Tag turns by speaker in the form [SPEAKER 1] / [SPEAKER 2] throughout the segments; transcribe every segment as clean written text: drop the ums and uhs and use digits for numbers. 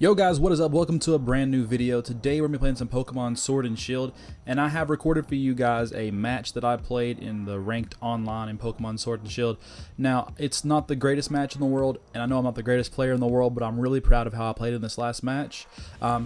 [SPEAKER 1] Yo guys, what is up? Welcome to a brand new video. Today we're going to be playing some Pokemon Sword and Shield, and I have recorded for you guys a match that I played in the ranked online in Pokemon Sword and Shield. Now, it's not the greatest match in the world, and I know I'm not the greatest player in the world, but I'm really proud of how I played in this last match.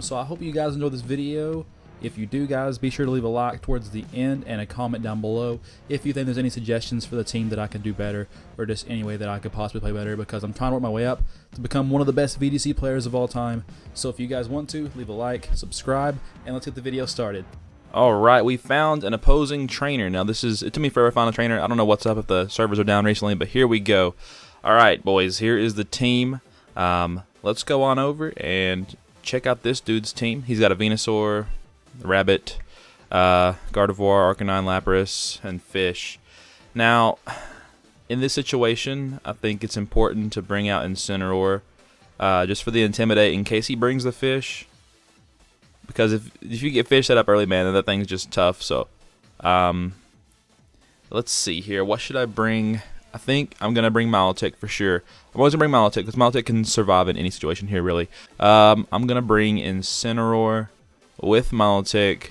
[SPEAKER 1] So I hope you guys enjoy this video. If you do, guys, be sure to leave a like towards the end and a comment down below if you think there's any suggestions for the team that I can do better, or just any way that I could possibly play better, because I'm trying to work my way up to become one of the best VGC players of all time. So if you guys want to, leave a like, subscribe, and let's get the video started.
[SPEAKER 2] Alright, we found an opposing trainer. Now it took me forever to find a trainer. I don't know what's up if the servers are down recently, but here we go. Alright, boys, here is the team. Let's go on over and check out this dude's team. He's got a Venusaur, Rabbit, Gardevoir, Arcanine, Lapras, and Fish. Now, in this situation, I think it's important to bring out Incineroar just for the Intimidate in case he brings the Fish. Because if you get Fish set up early, man, then that thing's just tough. So, let's see here. What should I bring? I think I'm going to bring Milotic for sure. I'm always going to bring Milotic because Milotic can survive in any situation here, really. I'm going to bring Incineroar with Milotic,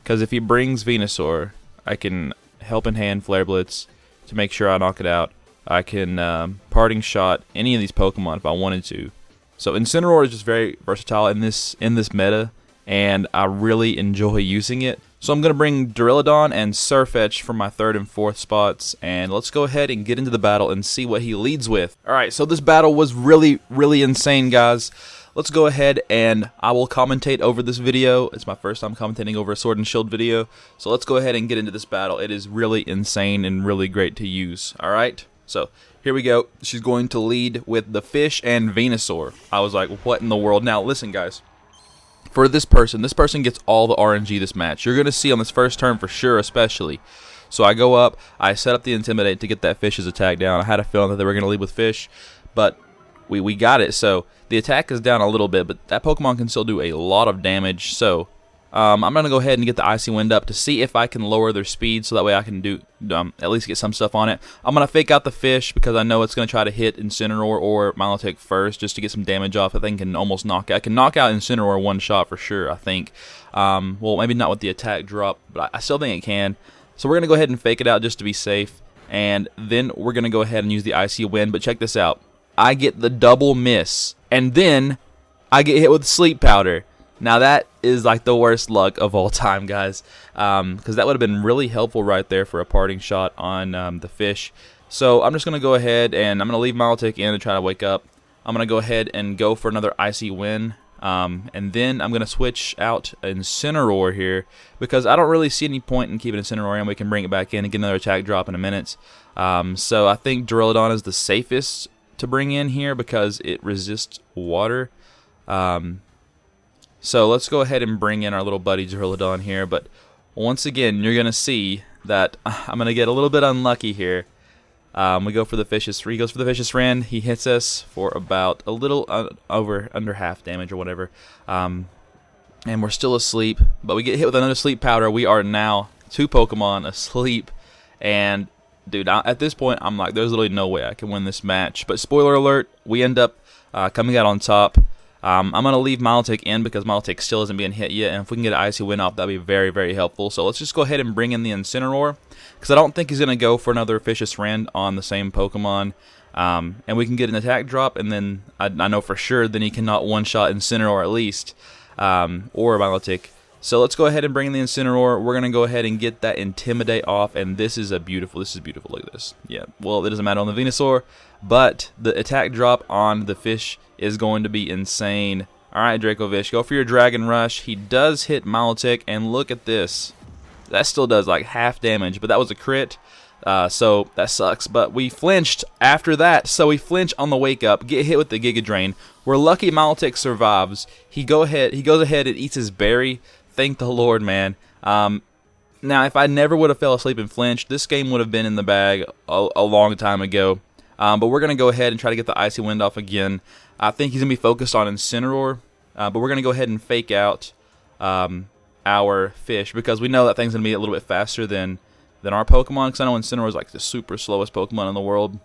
[SPEAKER 2] because if he brings Venusaur, I can help in hand Flare Blitz to make sure I knock it out. I can Parting Shot any of these Pokemon if I wanted to. So Incineroar is just very versatile in this meta, and I really enjoy using it. So I'm going to bring Duraludon and Sirfetch'd for my 3rd and 4th spots, and let's go ahead and get into the battle and see what he leads with. Alright, so this battle was really insane, guys. Let's go ahead and I will commentate over this video. It's my first time commentating over a Sword and Shield video. So let's go ahead and get into this battle. It is really insane and really great to use. Alright, so here we go. She's going to lead with the Fish and Venusaur. I was like, what in the world? Now listen, guys. For this person gets all the RNG this match. You're going to see on this first turn for sure, especially. So I go up, I set up the Intimidate to get that Fish's attack down. I had a feeling that they were going to lead with Fish, but we got it. So the attack is down a little bit, but that Pokemon can still do a lot of damage. So I'm going to go ahead and get the Icy Wind up to see if I can lower their speed, so that way I can do at least get some stuff on it. I'm going to fake out the Fish because I know it's going to try to hit Incineroar or Milotic first just to get some damage off. I think I can almost knock out Incineroar one shot for sure, I think. Well, maybe not with the attack drop, but I still think it can. So we're going to go ahead and fake it out just to be safe, and then we're going to go ahead and use the Icy Wind. But check this out. I get the double miss, and then I get hit with Sleep Powder. Now that is like the worst luck of all time, guys, because that would have been really helpful right there for a Parting Shot on the Fish. So I'm just going to go ahead and I'm going to leave Milotic in to try to wake up. I'm going to go ahead and go for another Icy Wind, and then I'm going to switch out Incineroar here because I don't really see any point in keeping Incineroar, and we can bring it back in and get another attack drop in a minute. So I think Duraludon is the safest to bring in here because it resists water. So let's go ahead and bring in our little buddy Duraludon here, but once again you're gonna see that I'm gonna get a little bit unlucky here. We go for the Fish's He goes for the Fish's Friend. He hits us for about a little under half damage or whatever, and we're still asleep, but we get hit with another Sleep Powder. We are now 2 Pokemon asleep, and dude, at this point, I'm like, there's literally no way I can win this match. But spoiler alert, we end up coming out on top. I'm going to leave Milotic in because Milotic still isn't being hit yet. And if we can get an Icy Wind off, that'd be very helpful. So let's just go ahead and bring in the Incineroar, because I don't think he's going to go for another Fish's Friend on the same Pokemon. And we can get an attack drop, and then I know for sure then he cannot one-shot Incineroar at least, or Milotic. So let's go ahead and bring in the Incineroar. We're going to go ahead and get that Intimidate off, and this is beautiful. Look at this. Yeah, well, it doesn't matter on the Venusaur, but the attack drop on the Fish is going to be insane. Alright, Dracovish, go for your Dragon Rush. He does hit Milotic, and look at this. That still does like half damage, but that was a crit, so that sucks. But we flinched after that, so we flinch on the wake up, get hit with the Giga Drain. We're lucky Milotic survives. He goes ahead and eats his berry. Thank the Lord, man. Now, if I never would have fell asleep and flinched, this game would have been in the bag a long time ago. But we're going to go ahead and try to get the Icy Wind off again. I think he's going to be focused on Incineroar, but we're going to go ahead and fake out our Fish because we know that thing's going to be a little bit faster than our Pokemon, because I know Incineroar is like the super slowest Pokemon in the world,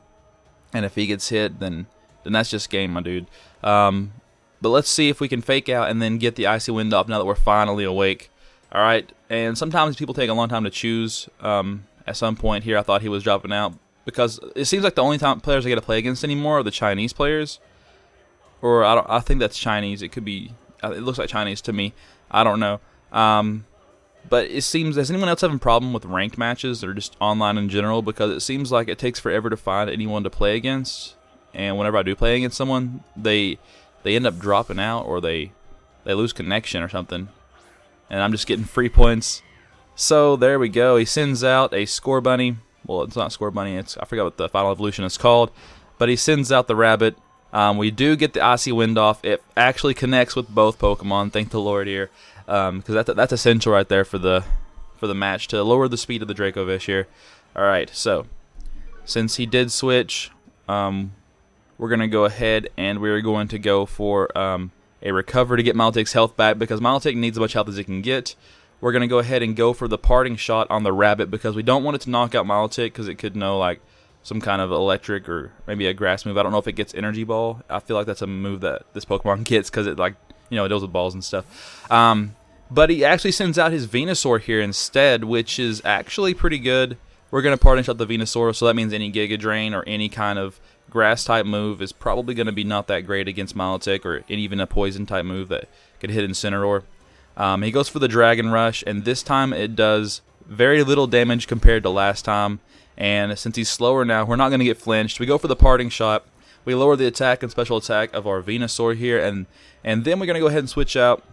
[SPEAKER 2] and if he gets hit, then that's just game, my dude. But let's see if we can fake out and then get the Icy Wind off now that we're finally awake. Alright, and sometimes people take a long time to choose. At some point here I thought he was dropping out, because it seems like the only time players I get to play against anymore are the Chinese players. Or I think that's Chinese. It could be, it looks like Chinese to me. I don't know. But it seems, does anyone else having a problem with ranked matches or just online in general? Because it seems like it takes forever to find anyone to play against. And whenever I do play against someone, they end up dropping out, or they lose connection or something. And I'm just getting free points. So there we go. He sends out a Score Bunny. Well, it's not Score Bunny. I forgot what the final evolution is called. But he sends out the rabbit. We do get the Icy Wind off. It actually connects with both Pokemon. Thank the Lord here. Because that's essential right there for the match, to lower the speed of the Dracovish here. Alright, so since he did switch, we're going to go ahead and we're going to go for a recover to get Milotic's health back, because Milotic needs as much health as it can get. We're going to go ahead and go for the parting shot on the rabbit, because we don't want it to knock out Milotic, because it could know like some kind of electric or maybe a grass move. I don't know if it gets Energy Ball. I feel like that's a move that this Pokemon gets, because it, like, you know, it deals with balls and stuff. But he actually sends out his Venusaur here instead, which is actually pretty good. We're going to parting shot the Venusaur, so that means any Giga Drain or any kind of grass type move is probably going to be not that great against Milotic, or even a poison type move that could hit Incineroar. He goes for the Dragon Rush, and this time it does very little damage compared to last time. And since he's slower now, we're not going to get flinched. We go for the parting shot. We lower the attack and special attack of our Venusaur here, and then we're going to go ahead and switch out.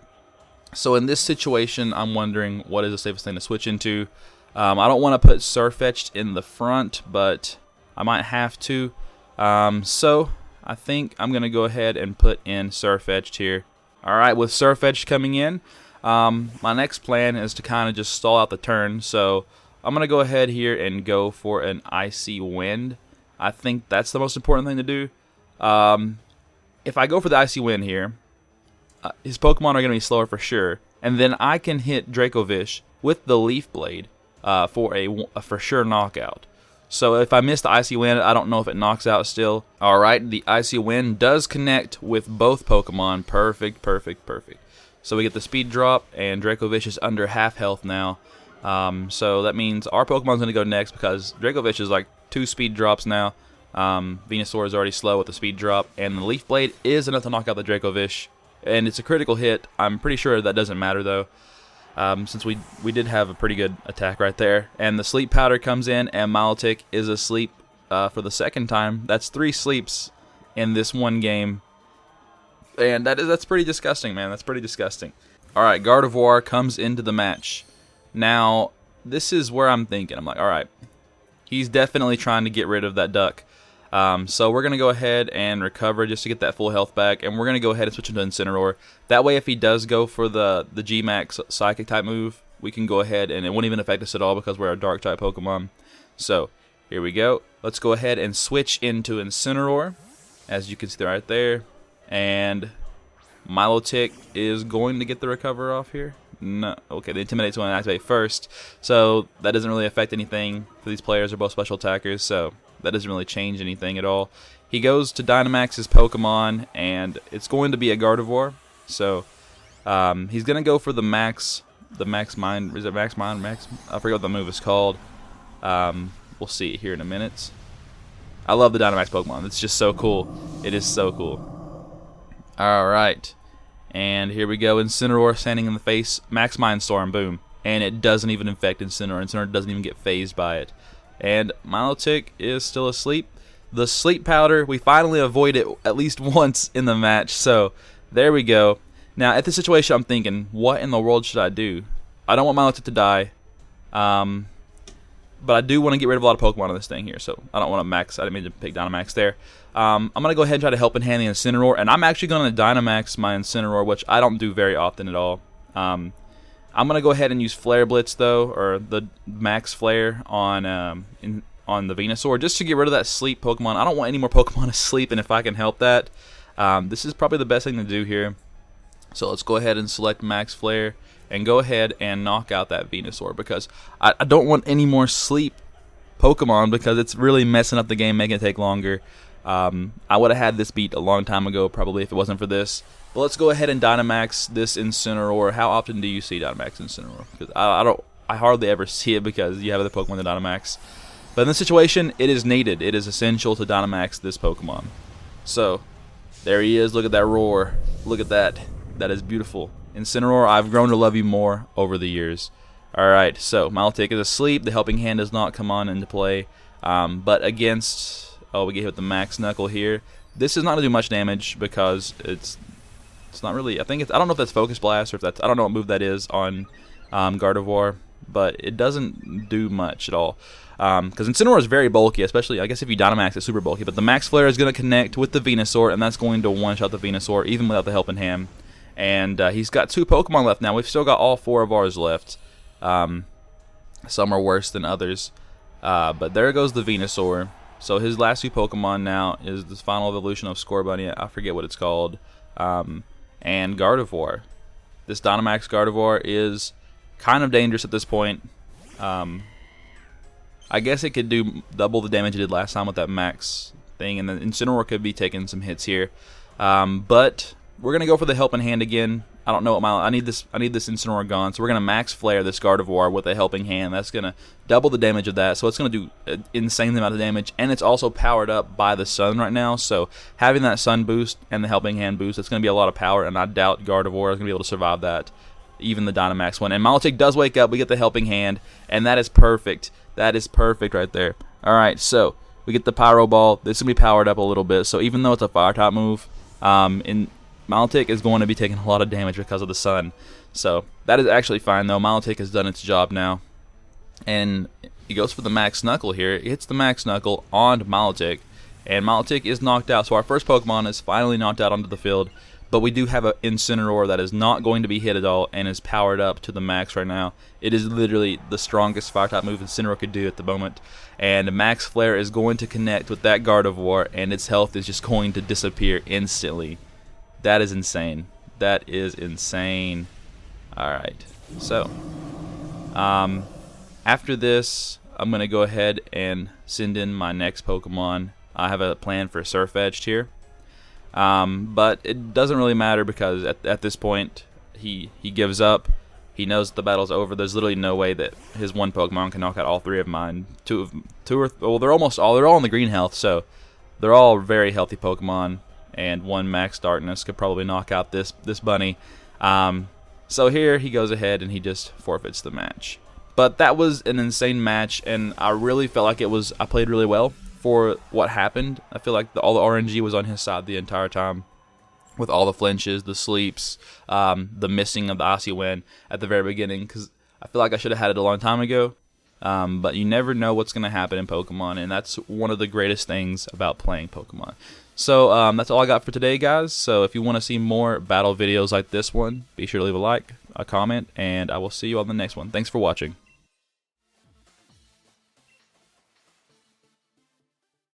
[SPEAKER 2] So in this situation, I'm wondering what is the safest thing to switch into. I don't want to put Surfetched in the front, but I might have to. So I think I'm going to go ahead and put in Surfetched here. Alright, with Surfetched coming in, my next plan is to kind of just stall out the turn. So I'm going to go ahead here and go for an Icy Wind. I think that's the most important thing to do. If I go for the Icy Wind here, his Pokemon are going to be slower for sure. And then I can hit Dracovish with the Leaf Blade for a for sure knockout. So if I miss the Icy Wind, I don't know if it knocks out still. Alright, the Icy Wind does connect with both Pokemon. Perfect, perfect, perfect. So we get the speed drop, and Dracovish is under half health now. So that means our Pokemon's going to go next, because Dracovish is like 2 speed drops now. Venusaur is already slow with the speed drop, and the Leaf Blade is enough to knock out the Dracovish. And it's a critical hit. I'm pretty sure that doesn't matter though, since we did have a pretty good attack right there. And the Sleep Powder comes in, and Milotic is asleep for the second time. That's 3 sleeps in this one game. And that's pretty disgusting, man. That's pretty disgusting. Alright, Gardevoir comes into the match. Now, this is where I'm thinking. I'm like, alright, he's definitely trying to get rid of that duck. So we're going to go ahead and recover just to get that full health back. And we're going to go ahead and switch into Incineroar. That way, if he does go for the G-Max Psychic type move, we can go ahead and it won't even affect us at all, because we're a Dark type Pokemon. So, here we go. Let's go ahead and switch into Incineroar, as you can see right there. And Milotic is going to get the recover off here. No, okay, the Intimidate's going to activate first, so that doesn't really affect anything for these players. They're both special attackers, so that doesn't really change anything at all. He goes to Dynamax his Pokemon, and it's going to be a Gardevoir. So he's going to go for the Max Mind. Is it Max Mind? I forget what the move is called. We'll see it here in a minute. I love the Dynamax Pokemon. It's just so cool. It is so cool. Alright. And here we go. Incineroar standing in the face. Max Mind Storm. Boom. And it doesn't even infect Incineroar. Incineroar doesn't even get phased by it. And Milotic is still asleep. The Sleep Powder, we finally avoid it at least once in the match. So there we go. Now at this situation, I'm thinking, what in the world should I do? I don't want Milotic to die. But I do want to get rid of a lot of Pokemon on this thing here, so I don't want to max. I didn't mean to pick Dynamax there. I'm going to go ahead and try to help in hand the Incineroar, and I'm actually going to Dynamax my Incineroar, which I don't do very often at all. I'm going to go ahead and use Flare Blitz, though, or the Max Flare on the Venusaur, just to get rid of that sleep Pokemon. I don't want any more Pokemon asleep, and if I can help that, this is probably the best thing to do here. So let's go ahead and select Max Flare and go ahead and knock out that Venusaur, because I don't want any more sleep Pokemon, because it's really messing up the game, making it take longer. I would have had this beat a long time ago, probably, if it wasn't for this. But let's go ahead and Dynamax this Incineroar. How often do you see Dynamax Incineroar? Because I hardly ever see it because you have other Pokemon to Dynamax. But in this situation, it is needed. It is essential to Dynamax this Pokemon. So, there he is. Look at that roar. Look at that. That is beautiful. Incineroar, I've grown to love you more over the years. Alright, so Milotic is asleep. The Helping Hand does not come on into play. But against... Oh, we get hit with the Max Knuckle here. This is not going to do much damage because it's not really... I don't know if that's Focus Blast or if that's... I don't know what move that is on Gardevoir. But it doesn't do much at all. Because Incineroar is very bulky, especially, I guess if you Dynamax, it's super bulky. But the Max Flare is going to connect with the Venusaur, and that's going to one-shot the Venusaur, even without the Helping Hand. And he's got 2 Pokemon left now. We've still got all 4 of ours left. Some are worse than others. But there goes the Venusaur. So his last 2 Pokemon now is the final evolution of Scorbunny. I forget what it's called. And Gardevoir. This Dynamax Gardevoir is kind of dangerous at this point. I guess it could do double the damage it did last time with that Max thing, and the Incineroar could be taking some hits here. But we're gonna go for the Helping Hand again. I don't know what I need this Incineroar gone, so we're gonna Max Flare this Gardevoir with a Helping Hand. That's gonna double the damage of that, so it's gonna do an insane amount of damage, and it's also powered up by the Sun right now. So having that Sun boost and the Helping Hand boost, it's gonna be a lot of power, and I doubt Gardevoir is gonna be able to survive that. Even the Dynamax one. And Milotic does wake up. We get the Helping Hand, and that is perfect. That is perfect right there. Alright, so we get the Pyro Ball. This is going to be powered up a little bit. So even though it's a Fire-type move, Milotic is going to be taking a lot of damage because of the Sun. So that is actually fine, though. Milotic has done its job now. And he goes for the Max Knuckle here. He hits the Max Knuckle on Milotic. And Milotic is knocked out. So our first Pokemon is finally knocked out onto the field. But we do have an Incineroar that is not going to be hit at all and is powered up to the max right now. It is literally the strongest Fire-type move Incineroar could do at the moment. And Max Flare is going to connect with that Gardevoir, and its health is just going to disappear instantly. That is insane. That is insane. Alright, so after this, I'm going to go ahead and send in my next Pokemon. I have a plan for Surf Edged here. But it doesn't really matter because at this point he gives up. He knows that the battle's over. There's literally no way that his one Pokemon can knock out all 3 of mine. Well, they're all in the green health, so they're all very healthy Pokemon. And one Max Darkness could probably knock out this bunny. So here he goes ahead and he just forfeits the match. But that was an insane match, and I really felt like I played really well for what happened. I feel like all the RNG was on his side the entire time, with all the flinches, the sleeps, the missing of the Icy Wind at the very beginning, because I feel like I should have had it a long time ago. But you never know what's going to happen in Pokemon, and that's one of the greatest things about playing Pokemon. So that's all I got for today, guys. So if you want to see more battle videos like this one, be sure to leave a like, a comment, and I will see you on the next one. Thanks for watching.